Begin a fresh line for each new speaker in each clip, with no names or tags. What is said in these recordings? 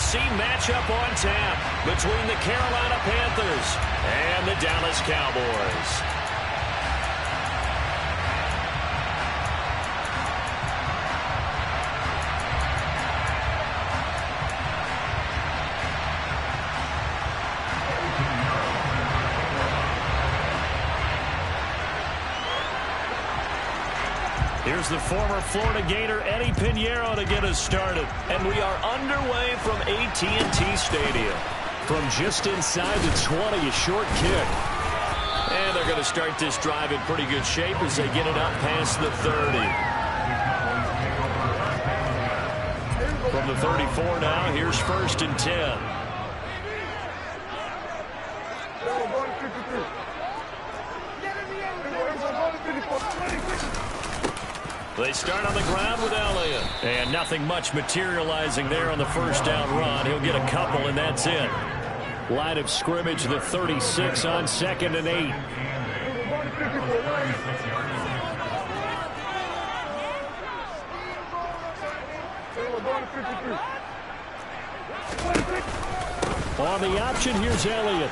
AFC matchup on tap between the Carolina Panthers and the Dallas Cowboys. Here's the former Florida Gator Eddie Pinheiro to get us started. And we are underway from AT&T Stadium. From just inside the 20, a short kick. And they're going to start this drive in pretty good shape as they get it up past the 30. From the 34 now, here's 1st and 10. They start on the ground with Elliott. And nothing much materializing there on the first down run. He'll get a couple, and that's it. Line of scrimmage, the 36 on 2nd and 8. On the option, here's Elliott.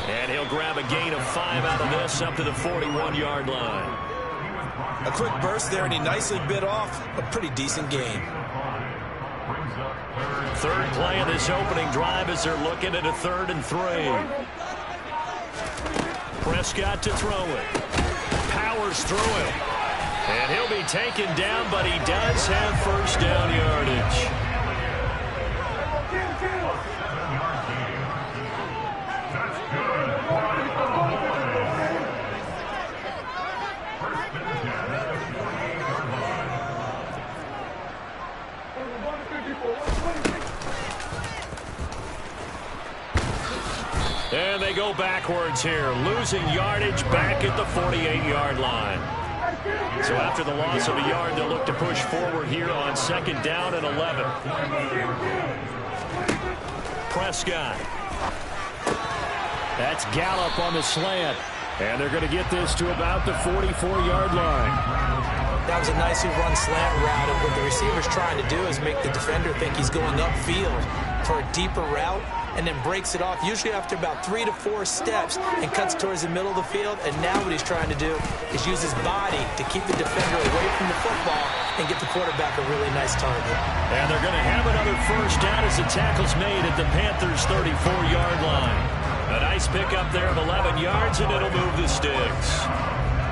And he'll grab a gain of 5 out of this up to the 41-yard line.
A quick burst there, and he nicely bit off a pretty decent gain.
Third play of this opening drive as they're looking at a 3rd and 3. Prescott to throw it. Powers through it. And he'll be taken down, but he does have first down yardage. And they go backwards here, losing yardage back at the 48-yard line. So after the loss of a yard, they'll look to push forward here on 2nd down and 11. Prescott. That's Gallup on the slant. And they're going to get this to about the 44-yard line.
That was a nicely run slant route, and what the receiver's trying to do is make the defender think he's going upfield for a deeper route, and then breaks it off, usually after about 3 to 4 steps, and cuts towards the middle of the field. And now what he's trying to do is use his body to keep the defender away from the football and get the quarterback a really nice target.
And they're going to have another first down as the tackle's made at the Panthers' 34-yard line. A nice pickup there of 11 yards, and it'll move the sticks.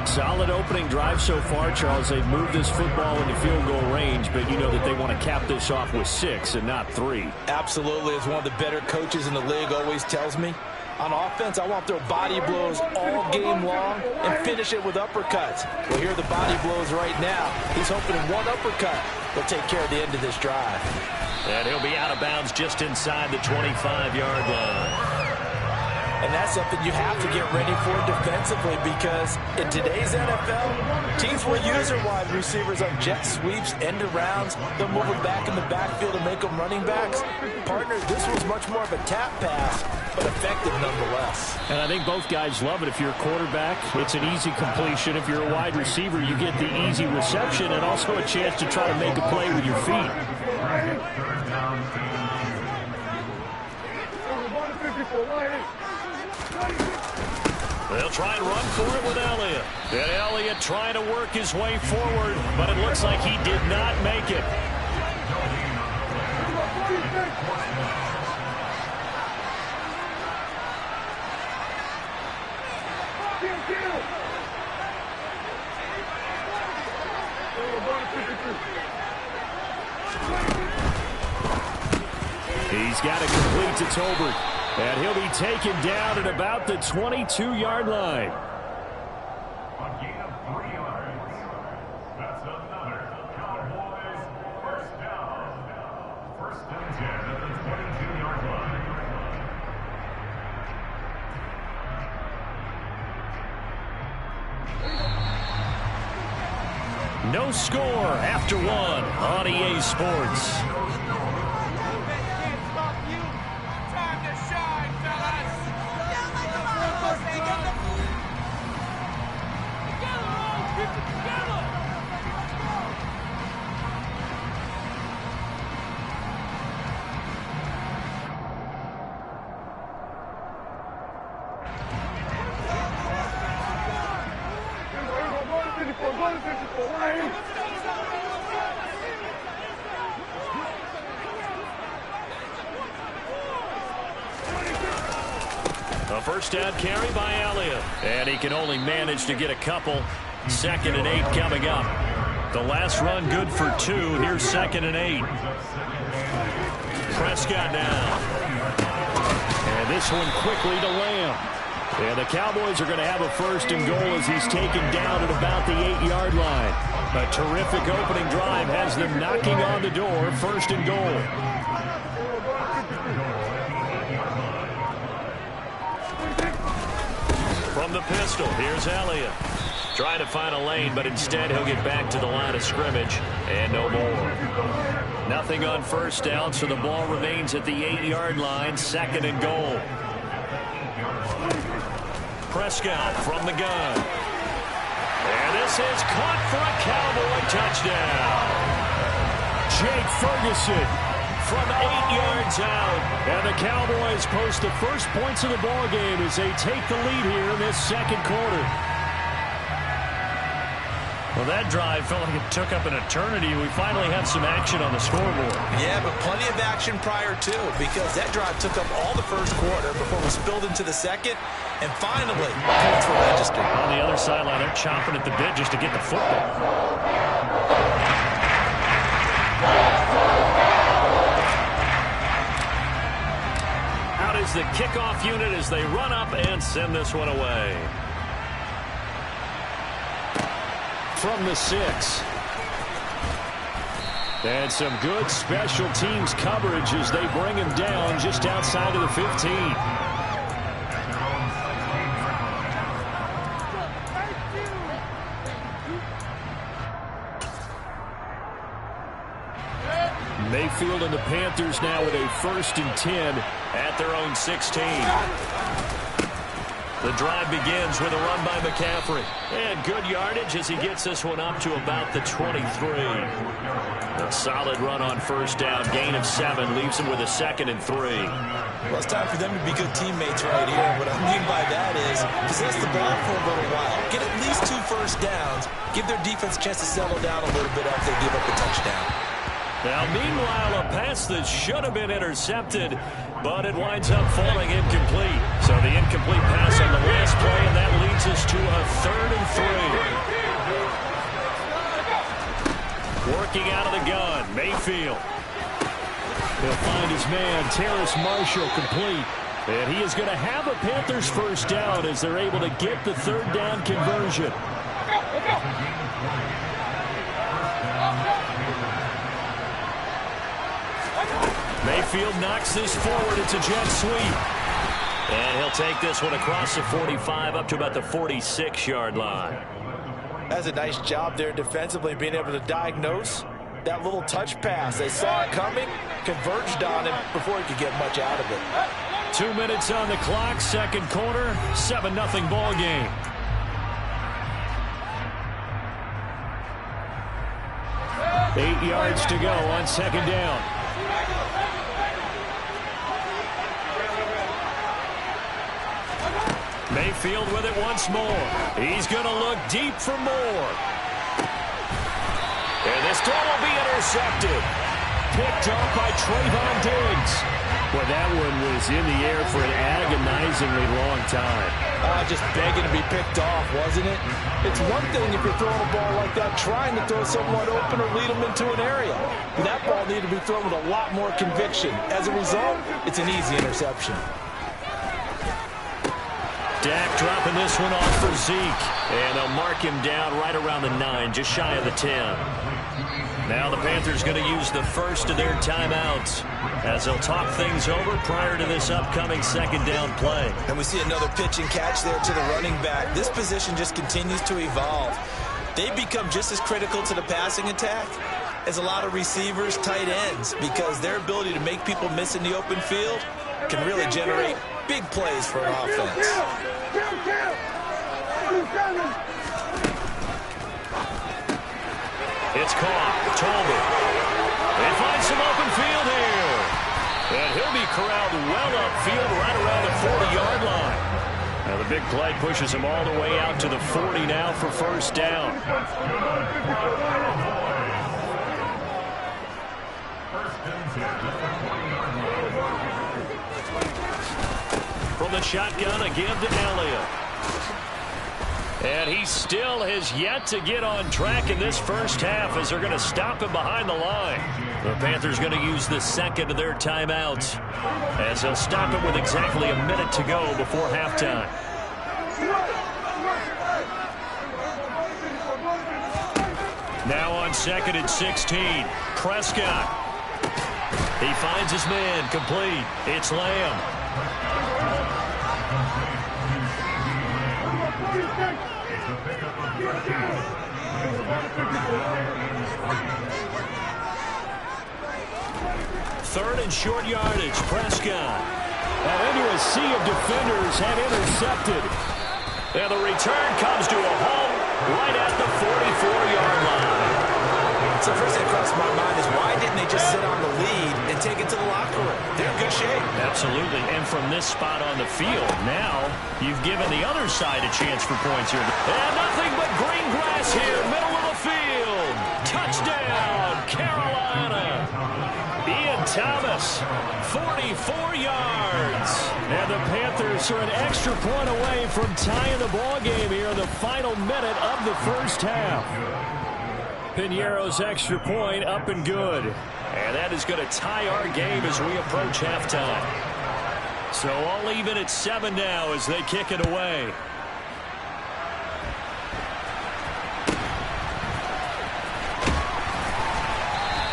Solid opening drive so far, Charles. They've moved this football into field goal range, but you know that they want to cap this off with 6 and not 3.
Absolutely, as one of the better coaches in the league always tells me. On offense, I want their body blows all game long and finish it with uppercuts. Well, here are the body blows right now. He's hoping one uppercut will take care of the end of this drive.
And he'll be out of bounds just inside the 25-yard line.
And that's something you have to get ready for defensively, because in today's NFL, teams will use their wide receivers on jet sweeps, end arounds. They'll move them back in the backfield and make them running backs. Partner, this was much more of a tap pass, but effective nonetheless.
And I think both guys love it. If you're a quarterback, it's an easy completion. If you're a wide receiver, you get the easy reception and also a chance to try to make a play with your feet. They'll try and run for it with Elliott. And Elliott trying to work his way forward, but it looks like he did not make it. He's got it complete to Tolbert. And he'll be taken down at about the 22-yard line.
A gain of 3 yards. That's another Cowboys first down. 1st and 10 at the 22-yard line.
No score after 1 on EA Sports. A first down carry by Elliott. And he can only manage to get a couple. 2nd and 8 coming up. The last run good for 2. Here's 2nd and 8. Prescott now. And this one quickly to Lamb. And the Cowboys are going to have a 1st and goal as he's taken down at about the 8-yard line. A terrific opening drive has them knocking on the door. 1st and goal. From the pistol, here's Elliott. Trying to find a lane, but instead he'll get back to the line of scrimmage. And no more. Nothing on 1st down, so the ball remains at the 8-yard line. 2nd and goal. Prescott from the gun. And this is caught for a Cowboy touchdown. Jake Ferguson from 8 yards out. And the Cowboys post the first points of the ball game as they take the lead here in this 2nd quarter. Well, that drive felt like it took up an eternity. We finally have some action on the scoreboard.
Yeah, but plenty of action prior to, because that drive took up all the 1st quarter before we spilled into the 2nd. And finally, points were registered.
On the other sideline, they're chomping at the bit just to get the football. Out is the kickoff unit as they run up and send this one away. From the 6. And some good special teams coverage as they bring him down just outside of the 15. Mayfield and the Panthers now with a 1st and 10 at their own 16. The drive begins with a run by McCaffrey. And good yardage as he gets this one up to about the 23. A solid run on 1st down. Gain of 7 leaves him with a 2nd and 3.
Well, it's time for them to be good teammates right here. What I mean by that is possess the ball for a little while. Get at least 2 1st downs. Give their defense a chance to settle down a little bit after they give up a touchdown.
Now, meanwhile, a pass that should have been intercepted, but it winds up falling incomplete. So the incomplete pass on the last play, and that leads us to a 3rd and 3. Working out of the gun, Mayfield. He'll find his man, Terrace Marshall, complete. And he is going to have a Panthers 1st down as they're able to get the 3rd down conversion. Mayfield knocks this forward. It's a jet sweep. And he'll take this one across the 45 up to about the 46-yard line.
That's a nice job there defensively, being able to diagnose that little touch pass. They saw it coming, converged on him before he could get much out of it.
2 minutes on the clock, 2nd quarter, 7-0 ball game. Eight yards to go on 2nd down. Mayfield with it once more. He's going to look deep for more. And this throw will be intercepted. Picked off by Trayvon Diggs. Well, that one was in the air for an agonizingly long time.
Just begging to be picked off, wasn't it? It's one thing if you're throwing a ball like that, trying to throw someone open or lead them into an area. That ball needed to be thrown with a lot more conviction. As a result, it's an easy interception.
Dak dropping this one off for Zeke. And they'll mark him down right around the 9, just shy of the 10. Now the Panthers going to use the first of their timeouts as they'll talk things over prior to this upcoming 2nd down play.
And we see another pitch and catch there to the running back. This position just continues to evolve. They become just as critical to the passing attack as a lot of receivers, tight ends, because their ability to make people miss in the open field can really generate big plays for an offense.
It's caught. Tolbert. They find some open field here. And he'll be corralled well upfield right around the 40-yard line. Now the big play pushes him all the way out to the 40 now for first down. From the shotgun, a give to Elliott. And he still has yet to get on track in this first half as they're going to stop him behind the line. The Panthers going to use the second of their timeouts as they'll stop him with exactly a minute to go before halftime. Now on 2nd and 16, Prescott. He finds his man complete. It's Lamb. Third and short yardage, Prescott.
And into a sea of defenders had intercepted.
And the return comes to a halt right at the 44-yard line.
So first thing that crossed my mind is why didn't they just sit on the lead and take it to the locker room? They're in good shape.
Absolutely. And from this spot on the field, now you've given the other side a chance for points here. And nothing but green grass here, middle of the field. Touchdown, Carolina. Ian Thomas, 44 yards.
And the Panthers are an extra point away from tying the ball game here in the final minute of the first half. Piñeiro's extra point up and good.
And that is going to tie our game as we approach halftime. So all even at 7 now as they kick it away.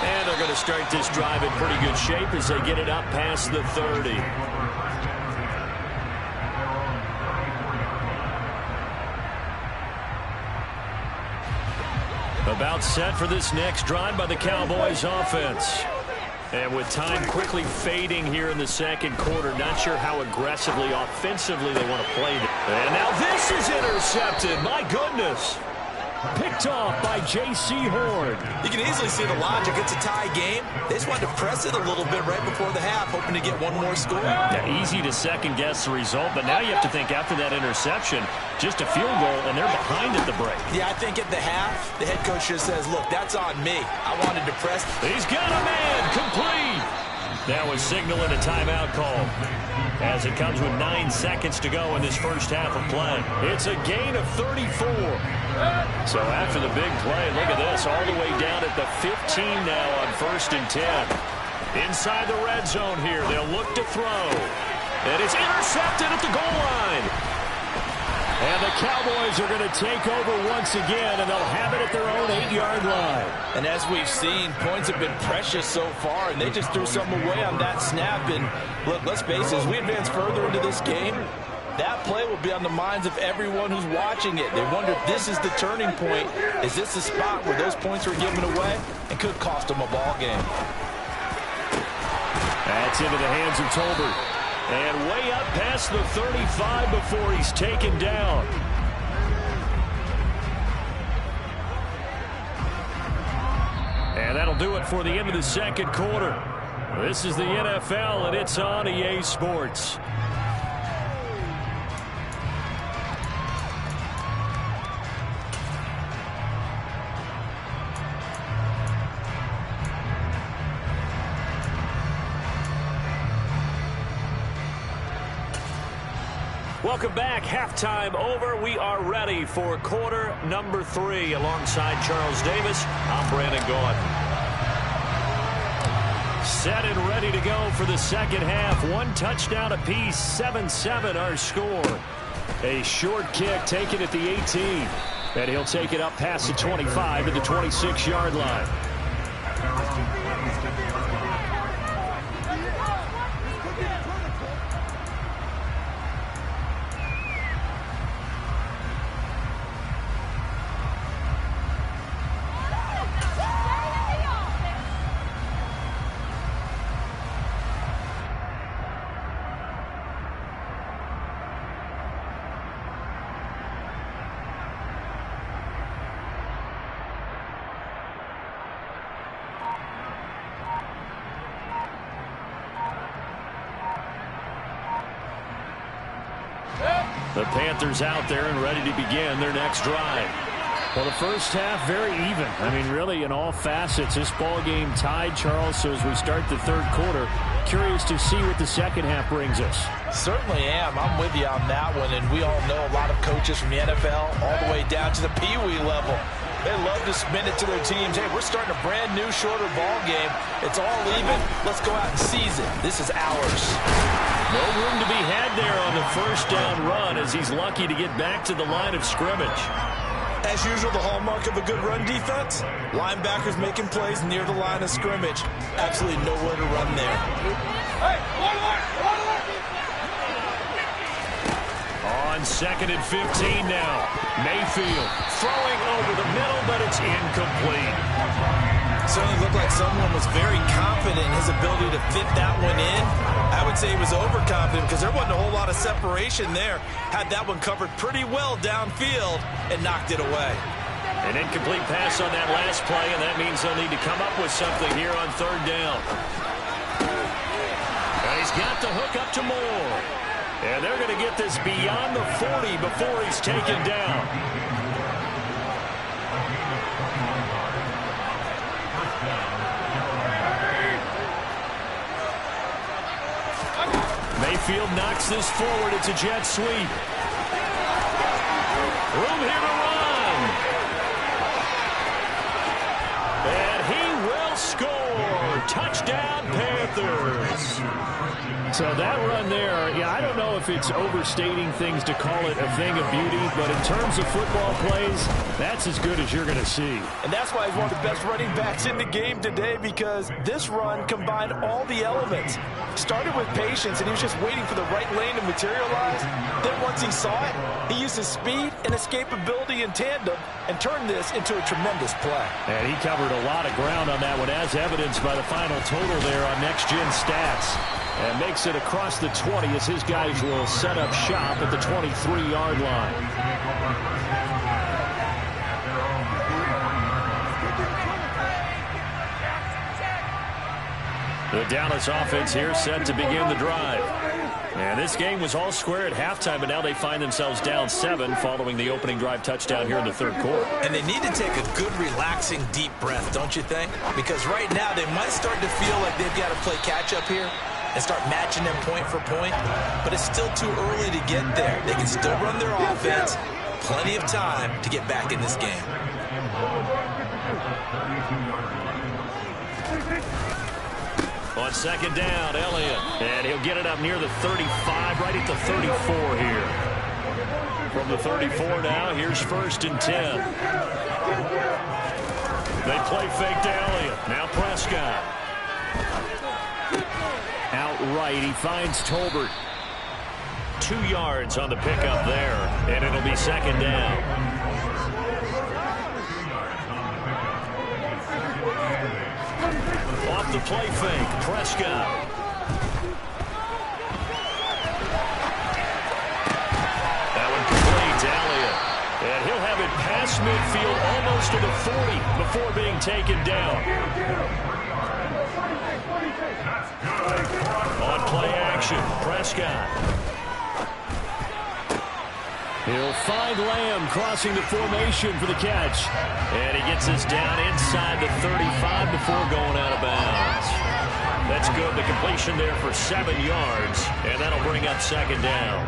And they're going to start this drive in pretty good shape as they get it up past the 30. About set for this next drive by the Cowboys offense. And with time quickly fading here in the second quarter, not sure how aggressively, offensively they want to play. And now this is intercepted. My goodness.
Picked off by J.C. Horn.
You can easily see the logic. It's a tie game. They just wanted to press it a little bit right before the half, hoping to get one more score.
Yeah, easy to second-guess the result, but now you have to think after that interception, just a field goal, and they're behind at the break.
Yeah, I think at the half, the head coach just says, look, that's on me. I wanted to press.
He's got a man complete. Now a signal and a timeout call as it comes with 9 seconds to go in this first half of play. It's a gain of 34. So after the big play, look at this, all the way down at the 15 now on 1st and 10. Inside the red zone here, they'll look to throw. And it's intercepted at the goal line.
And the Cowboys are going to take over once again, and they'll have it at their own 8-yard line.
And as we've seen, points have been precious so far, and they just threw something away on that snap. And look, let's face it, as we advance further into this game, that play will be on the minds of everyone who's watching it. They wonder if this is the turning point. Is this the spot where those points were given away and could cost them a ball game?
That's into the hands of Tolbert.
And way up past the 35 before he's taken down. And that'll do it for the end of the second quarter. This is the NFL, and it's on EA Sports. Welcome back. Halftime over. We are ready for quarter number 3. Alongside Charles Davis, I'm Brandon Gaudin. Set and ready to go for the second half. 1 touchdown apiece. 7-7 our score. A short kick taken at the 18. And he'll take it up past the 25 to the 26-yard line.
The Panthers out there and ready to begin their next drive. Well, the first half, very even. I mean, really, in all facets, this ball game tied, Charles. So as we start the third quarter, curious to see what the second half brings us.
Certainly am. I'm with you on that one. And we all know a lot of coaches from the NFL all the way down to the Pee-wee level. They love to spin it to their teams. Hey, we're starting a brand new, shorter ball game. It's all even. Let's go out and seize it. This is ours.
No room to be had there on the first down run as he's lucky to get back to the line of scrimmage.
As usual, the hallmark of a good run defense, linebackers making plays near the line of scrimmage. Absolutely nowhere to run there.
Hey,
On 2nd and 15 now. Mayfield throwing over the middle, but it's incomplete.
Certainly looked like someone was very confident in his ability to fit that one in. I would say he was overconfident because there wasn't a whole lot of separation there. Had that one covered pretty well downfield and knocked it away.
An incomplete pass on that last play, and that means they'll need to come up with something here on third down. And he's got the hook up to Moore. And they're going to get this beyond the 40 before he's taken down. Mayfield knocks this forward. It's a jet sweep. Room here to run. And he will score. Touchdown, Panthers. So that run there, yeah, I don't know if it's overstating things to call it a thing of beauty, but in terms of football plays, that's as good as you're going to see.
And that's why he's one of the best running backs in the game today, because this run combined all the elements. Started with patience, and he was just waiting for the right lane to materialize. Then once he saw it, he used his speed and escapability in tandem and turned this into a tremendous play.
And he covered a lot of ground on that one, as evidenced by the final total there on Next Gen Stats. And makes it across the 20 as his guys will set up shop at the 23-yard line. The Dallas offense here set to begin the drive. And this game was all square at halftime, but now they find themselves down 7 following the opening drive touchdown here in the third quarter.
And they need to take a good, relaxing, deep breath, don't you think? Because right now they might start to feel like they've got to play catch-up here and start matching them point for point, but it's still too early to get there. They can still run their offense. Plenty of time to get back in this game.
On second down, Elliott, and he'll get it up near the 35, right at the 34 here. From the 34 now, here's 1st and 10. They play fake to Elliott. Now Prescott. Outright, he finds Tolbert. 2 yards on the pickup there, and it'll be second down. Off the play fake, Prescott. That one complete to Elliott. And he'll have it past midfield almost to the 40 before being taken down. On play action, Prescott. He'll find Lamb crossing the formation for the catch. And he gets this down inside the 35 before going out of bounds. That's good. The completion there for 7 yards. And that'll bring up second down.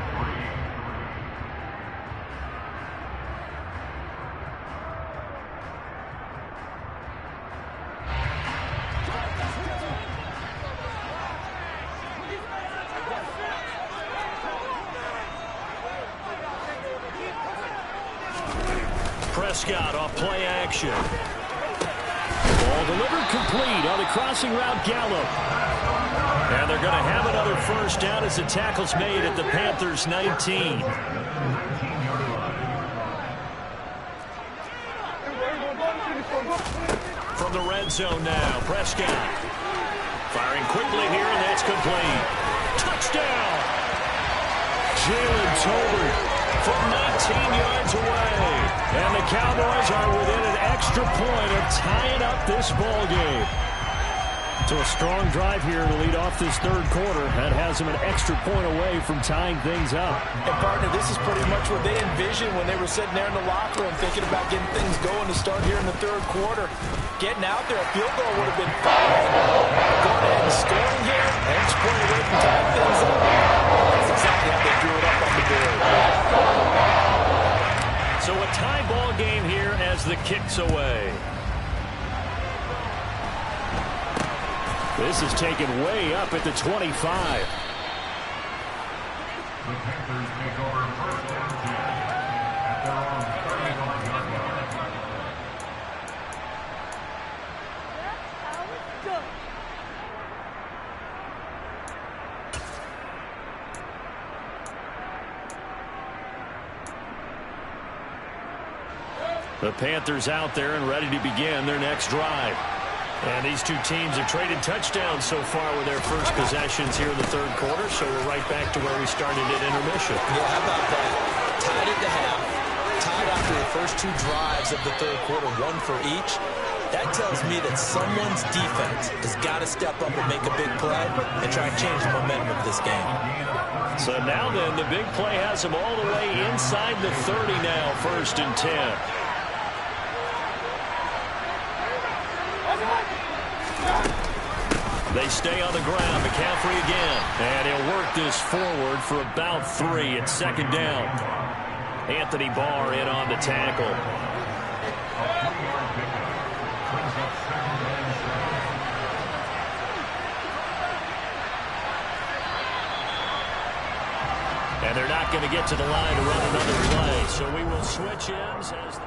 Prescott off play action. Ball delivered complete on the crossing route, Gallup. And they're going to have another first down as the tackle's made at the Panthers' 19. From the red zone now, Prescott. Firing quickly here, and that's complete. Touchdown! Jalen Tolbert from 19 yards away. And the Cowboys are within an extra point of tying up this ball game. So a strong drive here to lead off this third quarter. That has them an extra point away from tying things up.
And, partner, this is pretty much what they envisioned when they were sitting there in the locker room thinking about getting things going to start here in the third quarter. Getting out there, a field goal would have been fine. Going ahead and scoring here, an extra point away from tying things up. That's exactly how they drew it up on the board.
So a tie ball game here as the kick's away.
This is taken way up at the 25.
The Panthers take over first and 10 at their own 31-yard line.
The Panthers out there and ready to begin their next drive. And these two teams have traded touchdowns so far with their first possessions here in the third quarter, so we're right back to where we started at intermission.
Yeah, how about that? Tied at the half, tied after the first two drives of the third quarter, one for each. That tells me that someone's defense has got to step up and make a big play and try and change the momentum of this game.
So now then, the big play has them all the way inside the 30 now, 1st and 10. They stay on the ground. McCaffrey again. And he'll work this forward for about 3 at 2nd down. Anthony Barr in on the tackle. And they're not going to get to the line to run another play. So we will switch ends as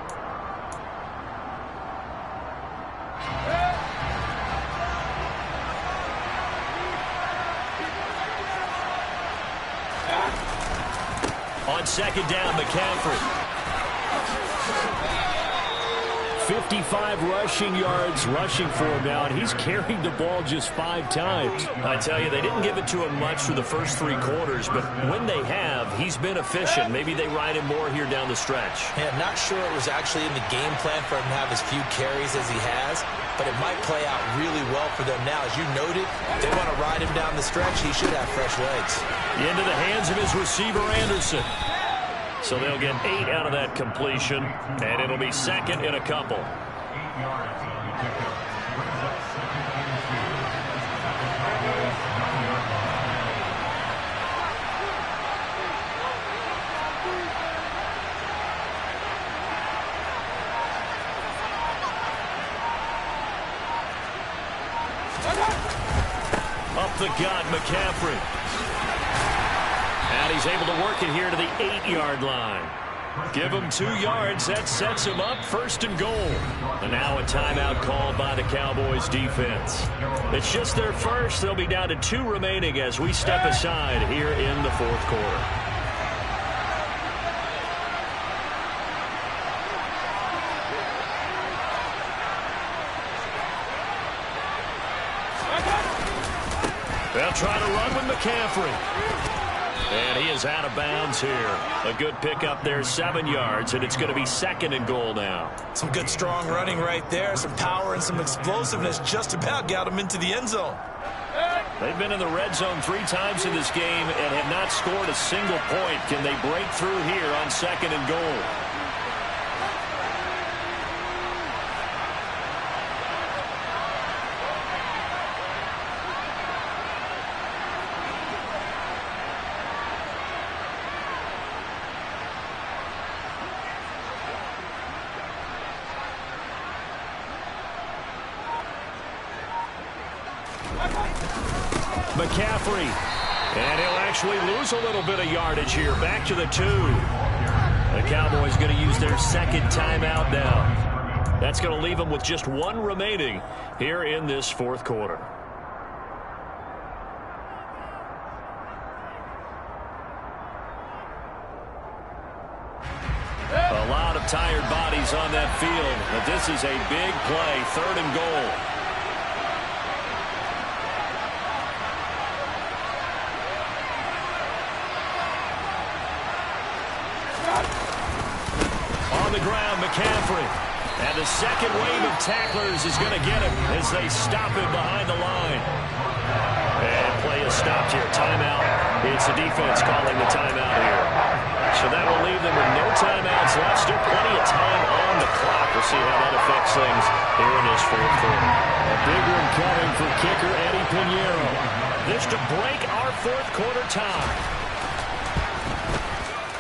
on 2nd down, McCaffrey.
55 rushing yards rushing for him now, and he's carried the ball just 5 times.
I tell you, they didn't give it to him much for the first 3 quarters, but when they have, he's been efficient. Maybe they ride him more here down the stretch.
Yeah, not sure it was actually in the game plan for him to have as few carries as he has, but it might play out really well for them now. As you noted, if they want to ride him down the stretch, he should have fresh legs.
Into the hands of his receiver, Anderson. So they'll get 8 out of that completion, and it'll be 2nd and a couple.
8 yards on the pickup. Brings up 2nd and 2. At the Cowboys' 9-yard
Up the gut, McCaffrey. And he's able to work it here to the 8-yard line. Give him 2 yards. That sets him up 1st and goal. And now a timeout called by the Cowboys defense. It's just their first. They'll be down to 2 remaining as we step aside here in the 4th quarter. They'll try to run with McCaffrey. And he is out of bounds here. A good pickup there, 7 yards, and it's going to be 2nd and goal now.
Some good strong running right there, some power and some explosiveness just about got him into the end zone.
They've been in the red zone 3 times in this game and have not scored a single point. Can they break through here on 2nd and goal? McCaffrey, and he'll actually lose a little bit of yardage here. Back to the 2. The Cowboys going to use their 2nd timeout now. That's going to leave them with just 1 remaining here in this 4th quarter. A lot of tired bodies on that field, but this is a big play, 3rd and goal. On the ground, McCaffrey. And the second wave of tacklers is going to get him as they stop him behind the line. And play is stopped here. Timeout. It's the defense calling the timeout here. So that will leave them with no timeouts left. Still plenty of time on the clock. We'll see how that affects things here in this fourth quarter.
A big one coming for kicker Eddie Pinheiro.
This to break our fourth quarter tie.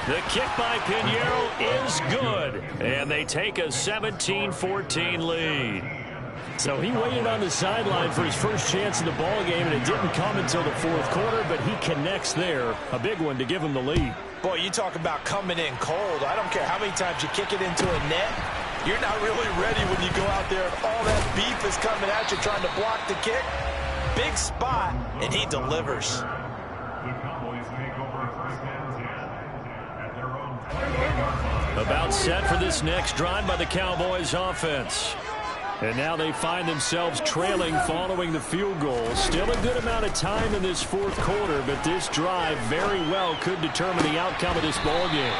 The kick by Pinheiro is good. And they take a 17-14 lead.
So he waited on the sideline for his first chance in the ball game, and it didn't come until the fourth quarter, but he connects there. A big one to give him the lead.
Boy, you talk about coming in cold. I don't care how many times you kick it into a net. You're not really ready when you go out there and all that beef is coming at you trying to block the kick. Big spot, and he delivers.
The Cowboys take over first and 10 at their own 20-yard line.
About set for this next drive by the Cowboys offense.
And now they find themselves trailing following the field goal. Still a good amount of time in this fourth quarter, but this drive very well could determine the outcome of this ball game.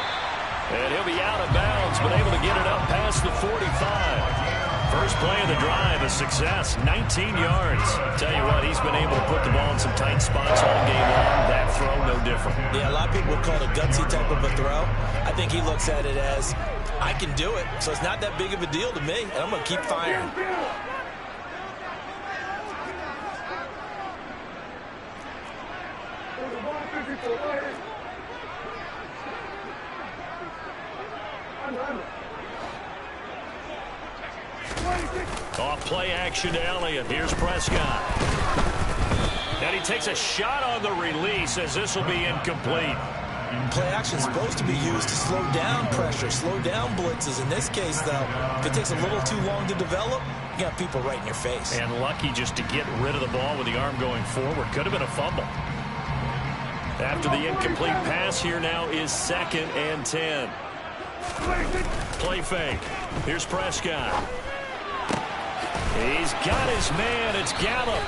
And he'll be out of bounds, but able to get it up past the 45. First play of the drive, a success, 19 yards. Tell you what, he's been able to put the ball in some tight spots all game long. That throw, no different.
Yeah, a lot of people would call it a gutsy type of a throw. I think he looks at it as, I can do it, so it's not that big of a deal to me, and I'm going to keep firing.
Off play action to Elliott. Here's Prescott. And he takes a shot on the release as this will be incomplete.
Play action is supposed to be used to slow down pressure, slow down blitzes. In this case, though, if it takes a little too long to develop, you got people right in your face.
And lucky just to get rid of the ball with the arm going forward. Could have been a fumble. After the incomplete pass, here now is 2nd and 10. Play fake. Here's Prescott. He's got his man. It's Gallup.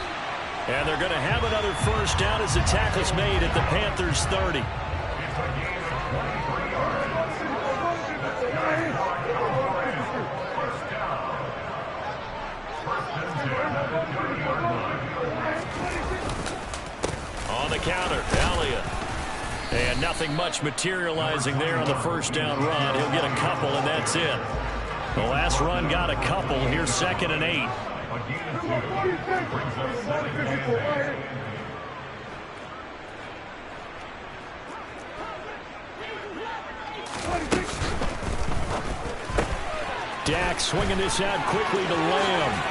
And they're going to have another first down as the tackle's made at the Panthers' 30. On the counter, Elliott. And nothing much materializing there on the first down run. He'll get a couple, and that's it. The last run got a couple. Here's 2nd and 8.
Dak swinging this out quickly to Lamb.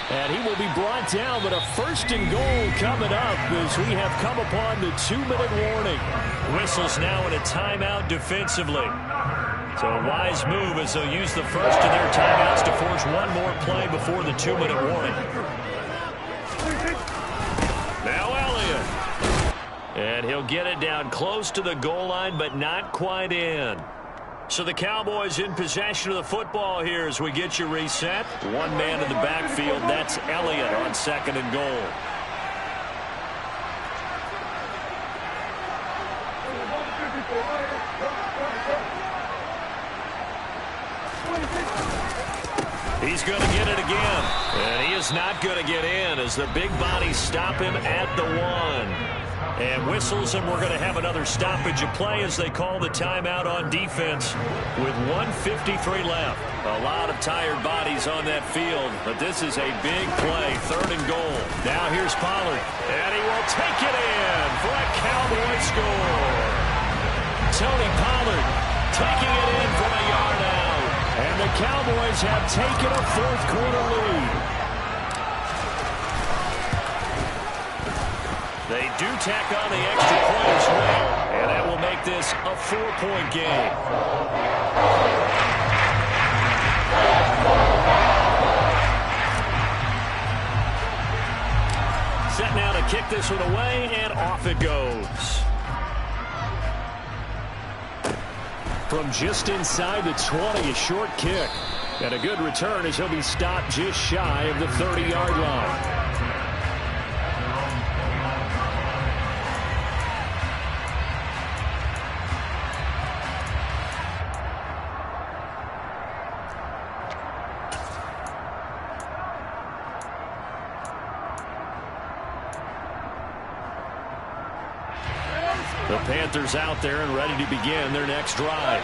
And he will be brought down, but a 1st and goal coming up as we have come upon the 2-minute warning.
Whistles now in a timeout defensively. So a wise move as they'll use the first of their timeouts to force one more play before the 2-minute warning. Now Elliott. And he'll get it down close to the goal line, but not quite in. So the Cowboys in possession of the football here as we get you reset. One man in the backfield, that's Elliott on 2nd and goal. He's going to get it again. And he is not going to get in as the big bodies stop him at the 1. And whistles, and we're going to have another stoppage of play as they call the timeout on defense with 1:53 left. A lot of tired bodies on that field, but this is a big play, 3rd and goal. Now here's Pollard, and he will take it in for a Cowboy score. Tony Pollard taking it in from a yard out.
And the Cowboys have taken a fourth quarter lead.
They do tack on the extra point as well, and that will make this a 4-point game. Set now to kick this one away, and off it goes.
From just inside the 20, a short kick. And a good return as he'll be stopped just shy of the 30-yard line.
The Panthers out there and ready to begin their next drive.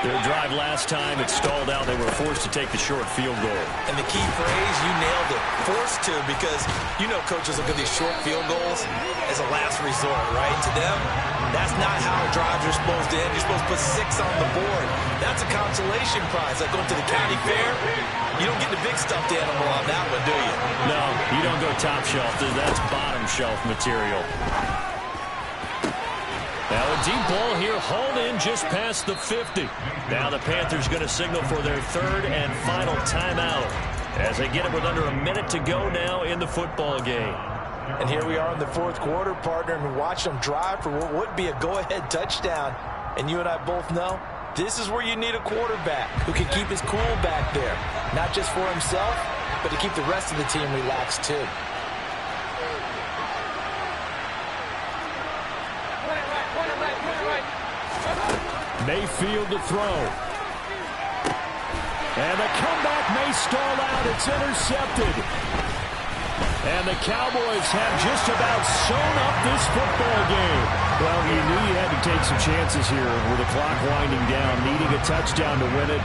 Their drive last time, it stalled out. They were forced to take the short field goal.
And the key phrase, you nailed it, forced to, because you know coaches look at these short field goals as a last resort, right? To them, that's not how drives are supposed to end. You're supposed to put 6 on the board. That's a consolation prize. Like going to the county fair, you don't get the big stuffed animal on that one, do you?
No, you don't go top shelf. That's bottom shelf material. Now a deep ball here, hauled in just past the 50. Now the Panthers going to signal for their third and final timeout as they get it with under a minute to go now in the football game.
And here we are in the fourth quarter, partner, and watch them drive for what would be a go-ahead touchdown. And you and I both know this is where you need a quarterback who can keep his cool back there, not just for himself, but to keep the rest of the team relaxed too.
Mayfield to throw. And the comeback may stall out. It's intercepted. And the Cowboys have just about sewn up this football game. Well, you knew you had to take some chances here with the clock winding down, needing a touchdown to win it.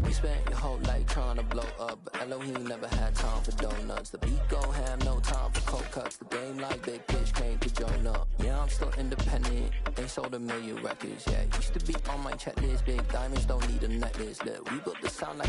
You spent your whole life trying to blow up, but Elohim never had time for donuts. The beat gon' have no time for cold cuts. The game like Big Pitch came to join up. Yeah, I'm still independent. Ain't sold a million records yet. Used to be on my checklist. Big diamonds don't need a necklace. Look, we built the sound like